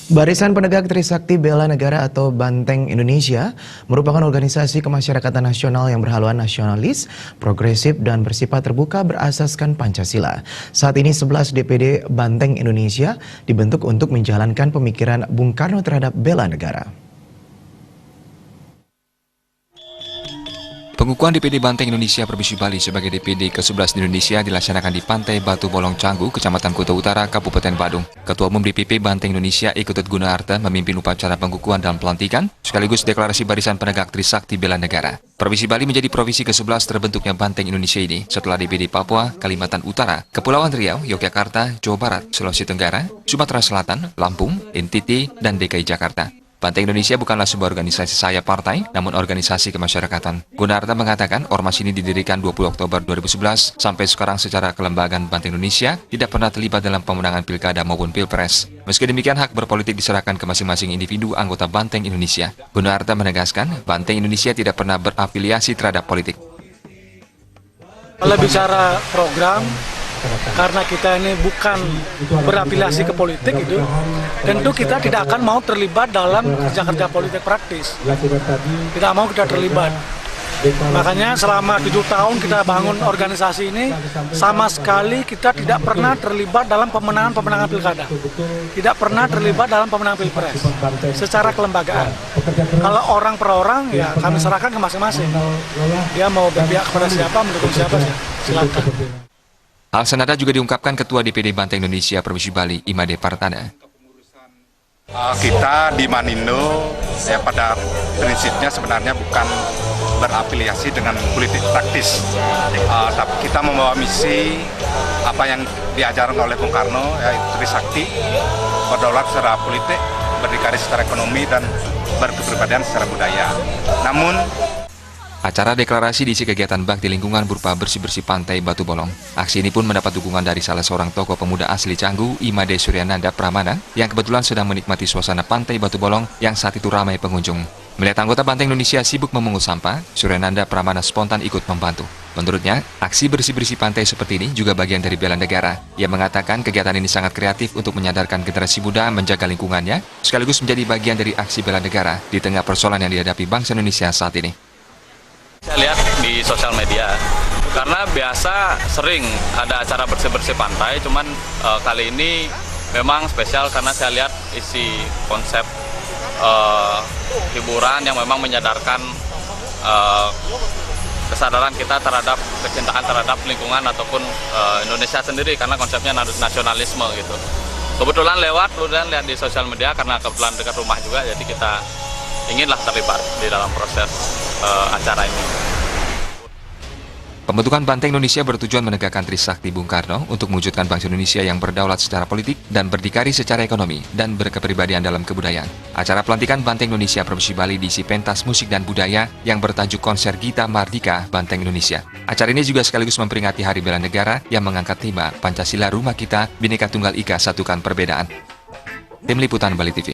Barisan Penegak Trisakti Bela Negara atau Banteng Indonesia merupakan organisasi kemasyarakatan nasional yang berhaluan nasionalis, progresif, dan bersifat terbuka berasaskan Pancasila. Saat ini 11 DPD Banteng Indonesia dibentuk untuk menjalankan pemikiran Bung Karno terhadap bela negara. Pengukuhan DPD Banteng Indonesia Provinsi Bali sebagai DPD ke-11 di Indonesia dilaksanakan di Pantai Batu Bolong Canggu, Kecamatan Kuta Utara, Kabupaten Badung. Ketua Umum DPP Banteng Indonesia Ikutut Gunaharta memimpin upacara pengukuhan dan pelantikan, sekaligus deklarasi Barisan Penegak Trisakti Bela Negara. Provinsi Bali menjadi provinsi ke-11 terbentuknya Banteng Indonesia ini setelah DPD Papua, Kalimantan Utara, Kepulauan Riau, Yogyakarta, Jawa Barat, Sulawesi Tenggara, Sumatera Selatan, Lampung, NTT, dan DKI Jakarta. Banteng Indonesia bukanlah sebuah organisasi sayap partai, namun organisasi kemasyarakatan. Gunaharta mengatakan ormas ini didirikan 20 Oktober 2011 sampai sekarang secara kelembagaan Banteng Indonesia tidak pernah terlibat dalam pemenangan pilkada maupun pilpres. Meski demikian, hak berpolitik diserahkan ke masing-masing individu anggota Banteng Indonesia. Gunaharta menegaskan, Banteng Indonesia tidak pernah berafiliasi terhadap politik. Kalau bicara program, karena kita ini bukan berafiliasi ke politik itu, tentu kita tidak akan mau terlibat dalam kerja-kerja politik praktis. Tidak mau kita terlibat. Makanya selama 7 tahun kita bangun organisasi ini, sama sekali kita tidak pernah terlibat dalam pemenangan pilkada. Tidak pernah terlibat dalam pemenangan pilpres secara kelembagaan. Kalau orang per orang, ya kami serahkan ke masing-masing. Dia mau berpihak kepada siapa, mendukung siapa, silakan. Hal senada juga diungkapkan Ketua DPD Banteng Indonesia Provinsi Bali, Imade Partana. Kita di Manindo ya pada prinsipnya sebenarnya bukan berafiliasi dengan politik praktis, tapi kita membawa misi apa yang diajarkan oleh Bung Karno, yaitu Trisakti, berdaulat secara politik, berdikari secara ekonomi, dan berkepribadian secara budaya. Namun acara deklarasi diisi kegiatan bakti lingkungan berupa bersih-bersih pantai Batu Bolong. Aksi ini pun mendapat dukungan dari salah seorang tokoh pemuda asli Canggu, Imade Suryananda Pramana, yang kebetulan sedang menikmati suasana pantai Batu Bolong yang saat itu ramai pengunjung. Melihat anggota Banteng Indonesia sibuk memungut sampah, Suryananda Pramana spontan ikut membantu. Menurutnya, aksi bersih-bersih pantai seperti ini juga bagian dari bela negara. Ia mengatakan kegiatan ini sangat kreatif untuk menyadarkan generasi muda menjaga lingkungannya, sekaligus menjadi bagian dari aksi bela negara di tengah persoalan yang dihadapi bangsa Indonesia saat ini. Saya lihat di sosial media, karena biasa sering ada acara bersih-bersih pantai, cuman kali ini memang spesial karena saya lihat isi konsep hiburan yang memang menyadarkan kesadaran kita terhadap kecintaan terhadap lingkungan ataupun Indonesia sendiri, karena konsepnya nasionalisme gitu. Kebetulan lihat di sosial media karena kebetulan dekat rumah juga, jadi kita inginlah terlibat di dalam proses acara ini. Pembentukan Banteng Indonesia bertujuan menegakkan Trisakti Bung Karno untuk mewujudkan bangsa Indonesia yang berdaulat secara politik dan berdikari secara ekonomi dan berkepribadian dalam kebudayaan. Acara pelantikan Banteng Indonesia Provinsi Bali diisi pentas musik dan budaya yang bertajuk Konser Gita Mardika Banteng Indonesia. Acara ini juga sekaligus memperingati Hari Bela Negara yang mengangkat tema Pancasila Rumah Kita, Bhinneka Tunggal Ika Satukan Perbedaan. Tim Liputan Bali TV.